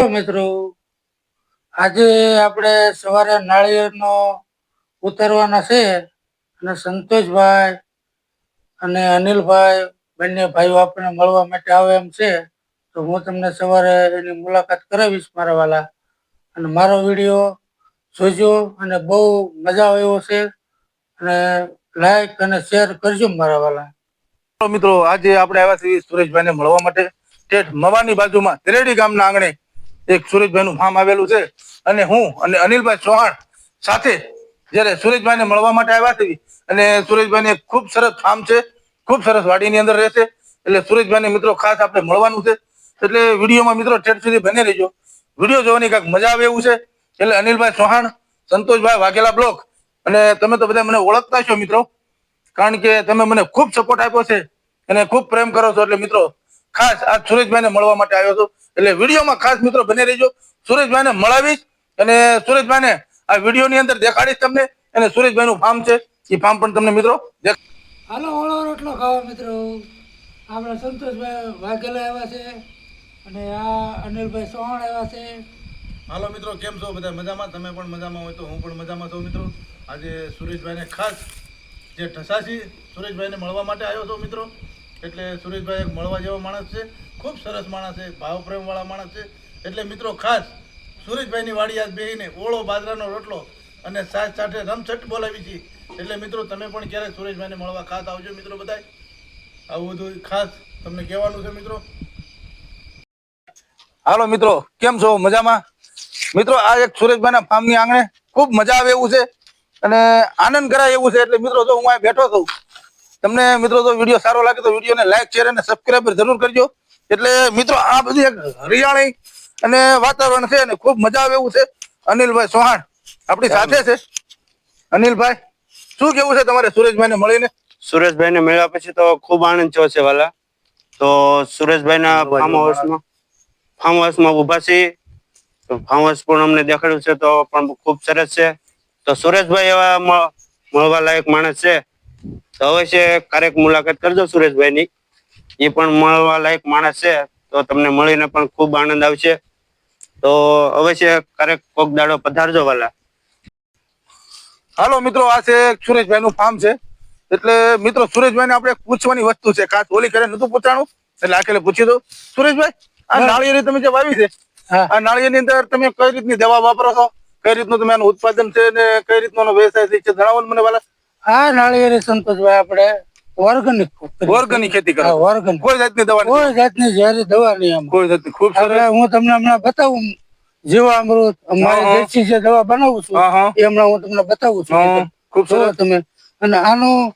મિત્રો, આજે આપણે સવારે નાળિયેરનો ઉતારવાના છે અને સંતોષભાઈ અને અનિલભાઈ બંને ભાઈઓ આપણને મળવા માટે આવે એમ છે. તો હું તમને સવારે એની મુલાકાત કરાવીશ મારા વાલા, અને મારો વિડીયો જોજો અને બહુ મજા આવે એવો છે, અને લાઈક અને શેર કરજો મારા વાલા. મિત્રો, આજે આપણે આવ્યા છીએ સુરેશભાઈને મળવા માટે. ઠેઠ મવાની બાજુમાં ત્રેડી ગામના આંગણે એક સુરેશભાઈનું ફાર્મ આવેલું છે, અને હું અને અનિલભાઈ ચૌહાણ સાથે જ્યારે સુરેશભાઈને મળવા માટે આવ્યા છીએ. અને સુરેશભાઈને ખૂબ સરસ ફાર્મ છે, ખૂબ સરસ વાડીની અંદર રહેશે. એટલે સુરેશભાઈને મિત્રો ખાસ આપણે મળવાનું છે, એટલે વિડીયોમાં મિત્રો ઠેઠ સુધી બને રહેજો. વિડીયો જોવાની કાંઈક મજા આવે એવું છે. એટલે અનિલભાઈ ચૌહાણ, સંતોષભાઈ વાઘેલા બ્લોક, અને તમે તો બધા મને ઓળખતા છો મિત્રો, કારણ કે તમે મને ખૂબ સપોર્ટ આપ્યો છે અને ખૂબ પ્રેમ કરો છો. એટલે મિત્રો ખાસ આ સુરેશભાઈને મળવા માટે આવ્યો છું. એટલે વિડીયોમાં ખાસ મિત્રો બને રહેજો. સુરેશભાઈને મળાવીશ અને સુરેશભાઈને આ વિડીયોની અંદર દેખાડીશ તમને. અને સુરેશભાઈનું ફાર્મ છે, એ ફાર્મ પણ તમને મિત્રો હાલો ઓળો રોટલો ખાવા મિત્રો. આપણા સંતોષભાઈ વાઘેલા આવ્યા છે અને આ અનિલભાઈ ચૌહાણ આવ્યા છે. હાલો મિત્રો, કેમ છો બધા? મજામાં? તમે પણ મજામાં હોય તો હું પણ મજામાં છું મિત્રો. આજે સુરેશભાઈને ખાસ જે ઠસાસી સુરેશભાઈને મળવા માટે આવ્યો છો મિત્રો. એટલે સુરેશભાઈ એક મળવા જેવો માણસ છે, ખૂબ સરસ માણસ છે, ભાવ પ્રેમવાળા માણસ છે. એટલે મિત્રો ખાસ સુરેશભાઈની વાડી આજ બેહીને ઓળો બાજરાનો રોટલો અને સાથે રમછટ બોલાવી છે. એટલે મિત્રો તમે પણ ક્યારેક સુરેશભાઈને મળવા ખાસ આવજો મિત્રો. બધાય આવું બધું ખાસ તમને કહેવાનું છે મિત્રો. હાલો મિત્રો, કેમ છો? મજામાં? મિત્રો આ એક સુરેશભાઈના ફાર્મની આંગણે ખૂબ મજા આવે એવું છે અને આનંદ કરાય એવું છે. એટલે મિત્રો જો હું અહીં બેઠો છું, તમને મિત્રો જો વિડીયો સારો લાગે તો વિડીયોને લાઈક, શેર અને સબસ્ક્રાઈબ જરૂર કરજો. એટલે મિત્રો આ બધી એક હરિયાળી અને વાતાવરણ છે અને ખૂબ મજા આવે એવું છે. અનિલભાઈ ચૌહાણ આપણી સાથે છે. અનિલભાઈ, શું કેવું છે તમારે સુરેશભાઈને મળીને? સુરેશભાઈને મળ્યા પછી તો ખૂબ આનંદ થયો છે વાલા. તો સુરેશભાઈના ફાર્મ હાઉસમાં ઉભા છીએ. તો ફાર્મ હાઉસ પણ અમને દેખાડ્યું છે, તો પણ ખૂબ સરસ છે. તો સુરેશભાઈ એવા મળવા લાયક માણસ છે, તો અવશ્ય ક્યારેક મુલાકાત કરજો સુરેશભાઈની. એ પણ મળવા લાયક માણસ છે, તો તમને મળીને પણ ખૂબ આનંદ આવશે. તો અવશ્ય ક્યારેક કોક દાડો પધારજો વાલા. હાલો મિત્રો, આ છે સુરેશભાઈનું ફાર્મ છે. એટલે મિત્રો સુરેશભાઈને આપણે પૂછવાની વસ્તુ છે, ખાસ ઓલી કરે નતું પૂછાણું, એટલે આખેલે પૂછી દઉં. સુરેશભાઈ, આ નાળિયેરી તમે જે વાવી છે, આ નાળિયેરની અંદર તમે કઈ રીતની દવા વાપરો છો? કઈ રીતનું તમે આનું ઉત્પાદન છે ને કઈ રીતનો વ્યવસાય છે, જણાવો ને મને વાલા. આ નાળિયેરી સંતોષભાઈ આપણે ઓર્ગેનિક ખેતી કરો? ઓર્ગેનિક, કોઈ જાતની દવા નહીં? કોઈ જાતની ઝેરી દવા નહીં. કોઈ જાતની. ખૂબ સરસ. હું તમને હમણાં બતાવું જીવામૃત, અમારી દેશી જે દવા બનાવું છું એ હમણાં હું તમને બતાવું છું. ખૂબ સરસ. તમે અને આનું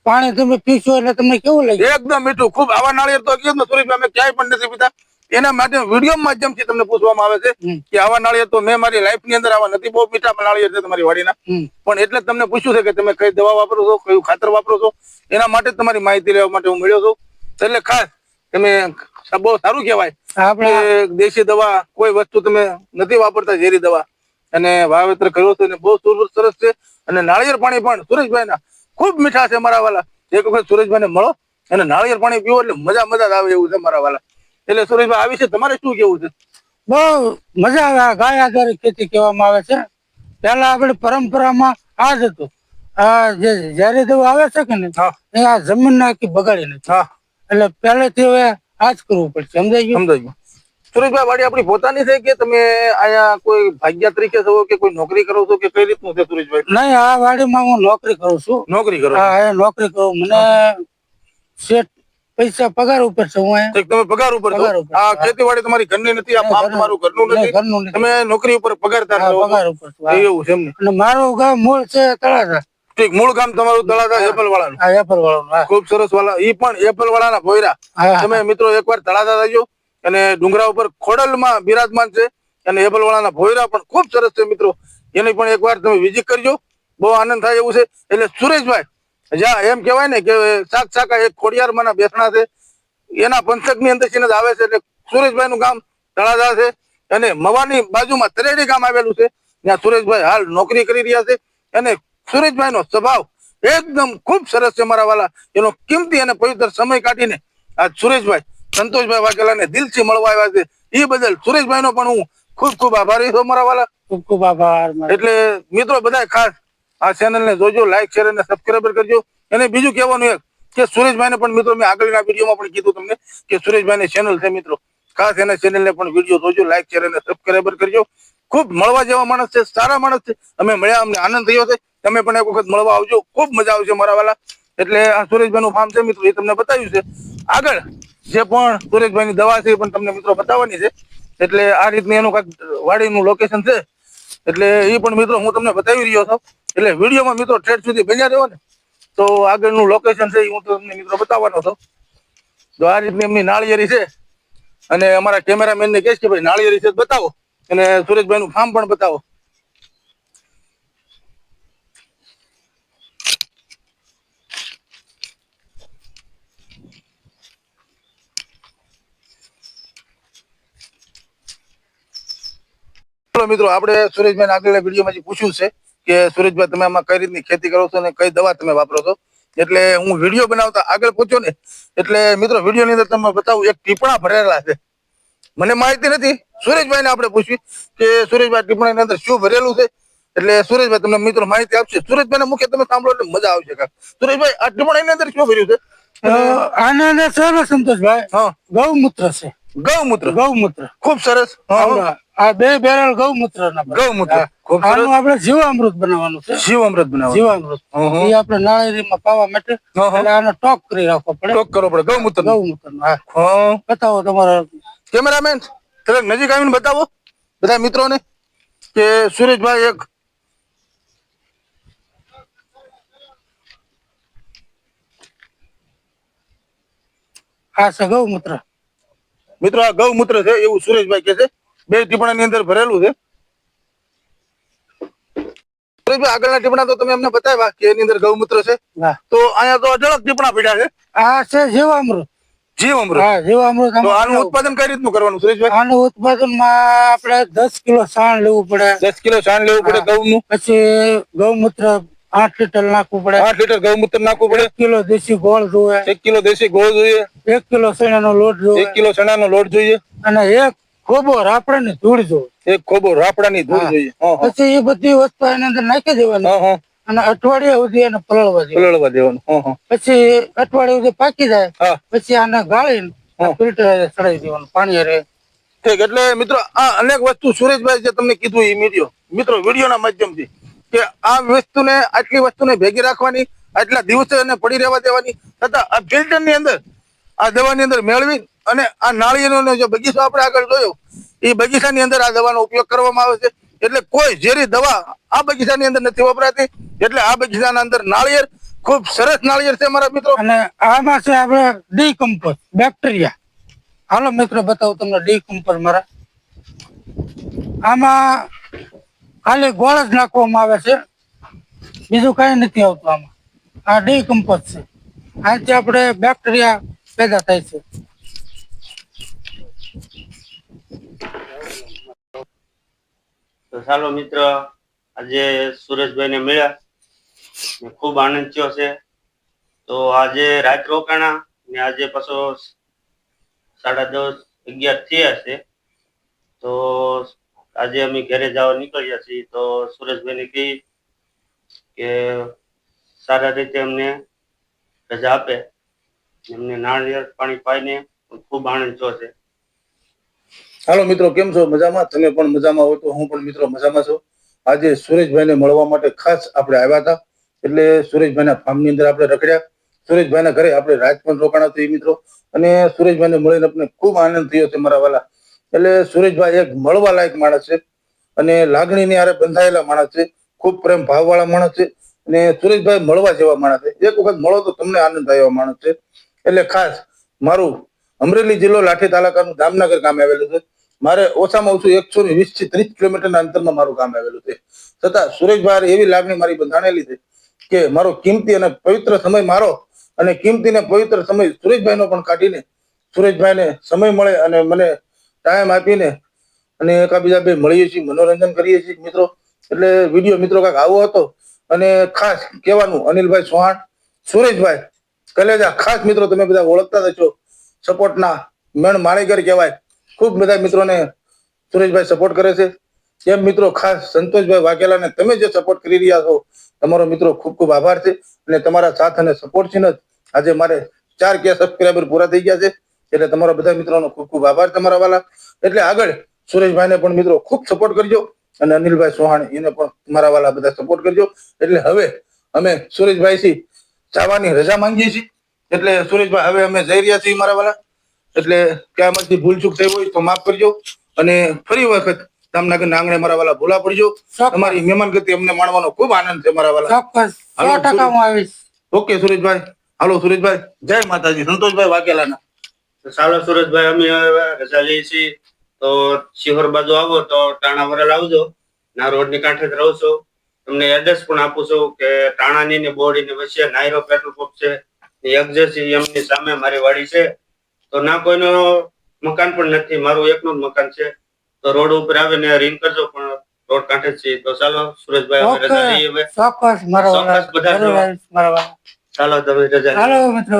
પાણી તમે પીશો એટલે તમને કેવું લાગે? એકદમ મીઠું. ખૂબ. આવા નાળિયેર તો કીધું ને સુરેશભાઈ, અમે ક્યાંય પણ નથી પીતા. એના માટે વિડીયો માધ્યમથી તમને પૂછવામાં આવે છે કે આવા નાળિયેર તો મેં મારી લાઈફની અંદર આવા નથી. બહુ મીઠા નાળિયેર છે તમારી વાડીના, પણ એટલે તમને પૂછ્યું છે કે તમે કઈ દવા વાપરો છો, કયું ખાતર વાપરો છો. એના માટે તમારી માહિતી લેવા માટે હું મળ્યો છું. એટલે ખાસ તમે બહુ સારું કહેવાય આપણે દેશી દવા કોઈ વસ્તુ તમે નથી વાપરતા, ઝેરી દવા, અને વાવેતર કર્યો છે. બહુ સરસ છે. અને નાળિયેર પાણી પણ સુરેશભાઈના ખૂબ મીઠા છે મારા વાલા. એક વખત સુરેશભાઈને મળો અને નાળિયેર પાણી પીવો એટલે મજા આવે એવું છે મારા વાલા. એટલે સુરેશભાઈ આ વિશે તમારે શું કેવું છે? બહુ મજા આવે. આ ગાય આધારિત ખેતી કહેવામાં આવે છે. પેલા આપણી પરંપરામાં આ જ હતું. આ જે ઝેરી દવા આવે છે કે ને, એ આ જમીન નાખી બગાડી નથી. એટલે પહેલેથી હવે આ જ કરવું પડશે. સમજાઈ ગયું? સુરેશભાઈ, વાડી આપણી પોતાની છે કે તમે અહીંયા કોઈ ભાગ્યા તરીકે છો કે કોઈ નોકરી કરો છો કે કઈ રીતનું છે સુરેશભાઈ? નહીં, આ વાડીમાં હું નોકરી કરું છું. નોકરી કરો? હા, નોકરી કરું. મને શેઠ પૈસા પગાર ઉપર છે. હું તમે પગાર ઉપર છો? આ ખેતીવાડી તમારી ઘરની નથી? આ ફાર્મ તમારું ઘરનું નથી? તમે નોકરી ઉપર પગારદાર છો? પગાર ઉપર. એવું છે એમને? અને મારું ગામ મૂળ છે તળાજા. ઠીક. મૂળ ગામ તમારું તળાજા, એપલ વાળાનું? હા, એપલ વાળાનું. ખૂબ સરસ વાલા. ઈ પણ એપલ વાળાના ભોયરા. તમે મિત્રો એકવાર તળાજા જજો. અને ડુંગરા ઉપર ખોડલમાં બિરાજમાન છે, અને એપલ વાળાના ભોયરા પણ ખૂબ સરસ છે મિત્રો. એની પણ એકવાર તમે વિઝિટ કરજો, બહુ આનંદ થાય એવું છે. એટલે સુરેશભાઈ, જ્યાં એમ કહેવાય ને કે શાકા એક ખોડિયારમાંના બેસણા છે, એના પંથકની અંદર જ આવે છે. એટલે સુરેશભાઈનું ગામ તળાજા છે, અને મવાની બાજુમાં ત્રેડી ગામ આવેલું છે. ત્યાં સુરેશભાઈ હાલ નોકરી કરી રહ્યા છે. અને સુરેશભાઈનો સ્વભાવ એકદમ ખૂબ સરસ છે મારા વાલા. એનો કિંમતી અને પવિત્ર સમય કાઢીને આ સુરેશભાઈ સંતોષભાઈ વાઘેલાને દિલથી મળવા આવ્યા છે. એ બદલ સુરેશભાઈનો પણ હું ખૂબ ખૂબ આભારી છું મારા વાલા. ખૂબ ખૂબ આભાર મારો. એટલે મિત્રો બધા ખાસ આ ચેનલને જોજો, લાઈક શેર અને સબસ્ક્રાઈબર કરજો. અને બીજું કહેવાનું એક કે સુરેશભાઈને પણ મિત્રો મેં આગળના વિડીયોમાં પણ કીધું તમને કે સુરેશભાઈની ચેનલ છે મિત્રો, ખાસ એના ચેનલને પણ વિડીયો જોજો, લાઈક શેર અને સબસ્ક્રાઈબર કરજો. ખૂબ મળવા જેવા માણસ છે, સારા માણસ છે. અમે મળ્યા, અમને આનંદ થયો છે. તમે પણ એક વખત મળવા આવજો, ખૂબ મજા આવશે મારા વાલા. એટલે આ સુરેશભાઈનું ફાર્મ છે મિત્રો, એ તમને બતાવ્યું છે. આગળ જે પણ સુરેશભાઈની દવા છે એ પણ તમને મિત્રો બતાવવાની છે. એટલે આ રીતની એનું કાંઈક વાડીનું લોકેશન છે, એટલે એ પણ મિત્રો હું તમને બતાવી રહ્યો છું. એટલે વિડીયોમાં મિત્રો ઠેઠ સુધી બન્યા રહ્યો ને તો આગળનું લોકેશન છે એ હું તમને મિત્રો બતાવવાનો છું. તો આ રીતની એમની નાળિયેરી છે. અને અમારા કેમેરામેનને કહીશ કે ભાઈ નાળિયેરી છે બતાવો, અને સુરેશભાઈનું ફાર્મ પણ બતાવો. મિત્રો આપણે સુરેશભાઈ આગળના વિડીયોમાં જે પૂછ્યું છે કે સુરેશભાઈ તમે આમાં કઈ રીતની ખેતી કરો છો અને કઈ દવા તમે વાપરો છો, એટલે હું વિડીયો બનાવતા આગળ પહોંચ્યો ને એટલે મિત્રો વિડીયોની અંદર તમને બતાવું, એક ટીપણા ભરેલા છે. મને માહિતી નથી, સુરેશભાઈને આપણે પૂછ્યું કે સુરેશભાઈ ટીપણાની અંદર શું ભરેલું છે. એટલે સુરેશભાઈ તમને મિત્રો માહિતી આપશે. સુરેશભાઈને મુખ્ય તમે સાંભળો એટલે મજા આવશે. સુરેશભાઈ આ ટીપણાની અંદર શું ભર્યું છે? આના અંદર છે ને સંતોષભાઈ, હા, ગૌમૂત્ર છે. ગૌમૂત્ર. ગૌમૂત્ર ખૂબ સરસ. આ 2 બેરલ ગૌમૂત્ર ના. ગૌમૂત્ર ખૂબ સરસ. આનું આપણે જીવામૃત બનાવવાનું છે. જીવામૃત બનાવો. જીવામૃત એ આપણે નાળિયેરીમાં પાવા માટે એટલે આનો ટોક કરી રાખવો પડે. ટોક કરવો પડે ગૌમૂત્ર. ગૌમૂત્ર. હા, બતાવો તમારા કેમેરામેન, થોડાક નજીક આવીને બતાવો બધા મિત્રોને કે સુરેશભાઈ એક આ છે ગૌમૂત્ર. મિત્રો આ ગૌમૂત્ર છે એવું સુરેશભાઈ કહે છે. 2 ટીપણાની અંદર ભરેલું છે. સુરેશભાઈ આગળના ટીપણા તો તમે અમને બતાવ્યા કે એની અંદર ગૌમૂત્ર છે, તો અહીંયા તો અઢળક ટીપણા પડ્યા છે. આ છે જીવામૃત. જીવામૃત. હા, જીવામૃત. તો આનું ઉત્પાદન કઈ રીતનું કરવાનું સુરેશભાઈ? આનું ઉત્પાદનમાં આપણે 10 કિલો છાણ લેવું પડે. 10 કિલો છાણ લેવું પડે ગૌનું. પછી ગૌમૂત્ર 8 લીટર નાખવું પડે. 8 લીટર ગૌમૂત્ર નાખવું પડે. 1 કિલો દેશી ગોળ જોઈએ. 1 કિલો દેશી ગોળ જોઈએ. 1 કિલો ચણાનો લોટ જોઈએ. 1 કિલો ચણાનો લોટ જોઈએ. અને 1 ખોબો રાપડાની ધૂળ જોઈએ. 1 ખોબો રાપડાની ધૂળ જોઈએ. પછી એ બધી વસ્તુ એની અંદર નાખી દેવાની અને અઠવાડિયા સુધી એને પલળવા દેવાનું. પછી અઠવાડિયા સુધી પાકી જાય પછી આને ગાળીને ફિલ્ટર ચડાવી દેવાનું, પાણી રહે. ઠીક. એટલે મિત્રો આ અનેક વસ્તુ સુરેશભાઈ જે તમને કીધું એ મિત્રો વિડીયોના માધ્યમથી કે આ વસ્તુને આટલી વસ્તુને ભેગી રાખવાની, આટલા દિવસે એને પડી રહેવા દેવાની, છતાં આ ફિલ્ટરની અંદર આ દવાની અંદર મેળવી અને આ નાળિયેરનો જે બગીચો આપણે આગળ જોયો એ બગીચાની અંદર આ દવાનો ઉપયોગ કરવામાં આવે છે. એટલે કોઈ ઝેરી દવા આ બગીચાની અંદર નથી વપરાતી. એટલે આ બગીચાના અંદર નાળિયેર ખૂબ સરસ નાળિયેર છે મારા મિત્રો. અને આમાં છે આપણે ડીકમ્પોઝ બેક્ટેરિયા. હાલો મિત્રો બતાવું તમને ડીકમ્પોઝ મારા. આમાં ખાલી ગોળ જ નાખવામાં આવે છે, બીજું કઈ નથી આવતું આમાં. આ ડીકમ્પોઝ છે. આથી આપણે બેક્ટેરિયા પેદા થાય છે. તો ચાલો મિત્ર, આજે સુરેશભાઈને મળ્યા, ખૂબ આનંદ થયો છે. તો આજે રાત રોકાણા ને આજે પાછો 10:30-11 થયા છે. તો આજે અમે ઘરે જવા નીકળ્યા છીએ. તો સુરેશભાઈને કહી કે સારા રીતે અમને રજા આપે, એમને નાળિયેર પાણી પાઈને ખૂબ આનંદ થયો છે. હાલો મિત્રો, કેમ છો? મજામાં? તમે પણ મજામાં હોય તો હું પણ મિત્રો મજામાં છું. આજે સુરેશભાઈને મળવા માટે ખાસ આપણે આવ્યા હતા. એટલે સુરેશભાઈના ફાર્મની અંદર આપણે રખડ્યા. સુરેશભાઈના ઘરે આપણે રાત પણ રોકાણા થઈ મિત્રો. અને સુરેશભાઈને મળીને આપણે ખૂબ આનંદ થયો છે મારા વાલા. એટલે સુરેશભાઈ એક મળવા લાયક માણસ છે અને લાગણીની હારે બંધાયેલા માણસ છે. ખૂબ પ્રેમ ભાવવાળા માણસ છે અને સુરેશભાઈ મળવા જેવા માણસ છે. એક વખત મળો તો તમને આનંદ થાય એવા માણસ છે. એટલે ખાસ મારું અમરેલી જિલ્લો લાઠી તાલુકાનું જામનગર ગામ આવેલું છે. મારે ઓછામાં ઓછું 120 થી 30 કિલોમીટરના અંતરમાં મારું ગામ આવેલું છે. છતાં સુરેશભાઈ એવી લાગણી મારી બંધાણેલી છે કે મારો કિંમતી અને પવિત્ર સમય મારો અને કિંમતી ને પવિત્ર સમય સુરેશભાઈનો પણ કાઢીને સુરેશભાઈને સમય મળે અને મને ટાઈમ આપીને અને એકાબીજા બે મળીએ છીએ, મનોરંજન કરીએ છીએ મિત્રો. એટલે વિડીયો મિત્રો કાંઈક આવો હતો. અને ખાસ કહેવાનું, અનિલભાઈ ચૌહાણ, સુરેશભાઈ કલેજા, ખાસ મિત્રો તમે બધા ઓળખતા જ છો. સપોર્ટના મેણ માણીગર કહેવાય. ખૂબ બધા મિત્રોને સુરેશભાઈ સપોર્ટ કરે છે. એમ મિત્રો ખાસ સંતોષભાઈ વાઘેલાને તમે જે સપોર્ટ કરી રહ્યા છો તમારો મિત્રો ખૂબ ખૂબ આભાર છે. અને તમારા સાથ અને સપોર્ટથી જ આજે મારે 4K સબસ્ક્રાઈબર પૂરા થઈ ગયા છે. એટલે તમારા બધા મિત્રોનો ખૂબ ખૂબ આભાર તમારા વાલા. એટલે આગળ સુરેશભાઈને પણ મિત્રો ખૂબ સપોર્ટ કરજો અને અનિલભાઈ ચૌહાણ એને પણ તમારા વાલા બધા સપોર્ટ કરજો. એટલે હવે અમે સુરેશભાઈથી જવાની રજા માંગીએ છીએ. એટલે સુરેશભાઈ હવે અમે જઈ રહ્યા છીએ મારા વાલા. એટલે ક્યાંમાંથી ભૂલચૂક થઈ હોય તો માફ કરજો અને ફરી વખત જામનગરના આંગણે મારા વાલા ભૂલા પડજો. ચોક્કસ. તમારી મહેમાનગતિ અમને માણવાનો ખૂબ આનંદ છે મારા વાલા. ચોક્કસ 100% હું આવીશ. ઓકે સુરેશભાઈ. હાલો સુરેશભાઈ, જય માતાજી. સંતોષભાઈ વાઘેલાના. તો ચાલો સુરજભાઈ, અમે હવે રજા લઈએ છીએ. તો શિહોર બાજુ આવો તો ટાણા વરલ આવજો. ના રોડ ની કાંઠે જ રહું છું. તમને એડ્રેસ પણ આપું છું કે ટાણાની ને બોડી ની વચ્ચે નાયરો પેટ્રોલ પંપ છે. એક્ઝેસી એમની સામે મારી વાડી છે. તો ના કોઈનો મકાન પણ નથી, મારું એકનું જ મકાન છે. તો રોડ ઉપર આવીને રિંગ કરજો, પણ રોડ કાંઠે જ છે. તો ચાલો સુરજભાઈ, હવે રજા લઈએ હવે. ચોક્કસ મારા વાલા. ચોક્કસ બધા જરૂર આવીશ મારા વાલા. ચાલો તમે રજા લઈએ. હાલો મિત્રો.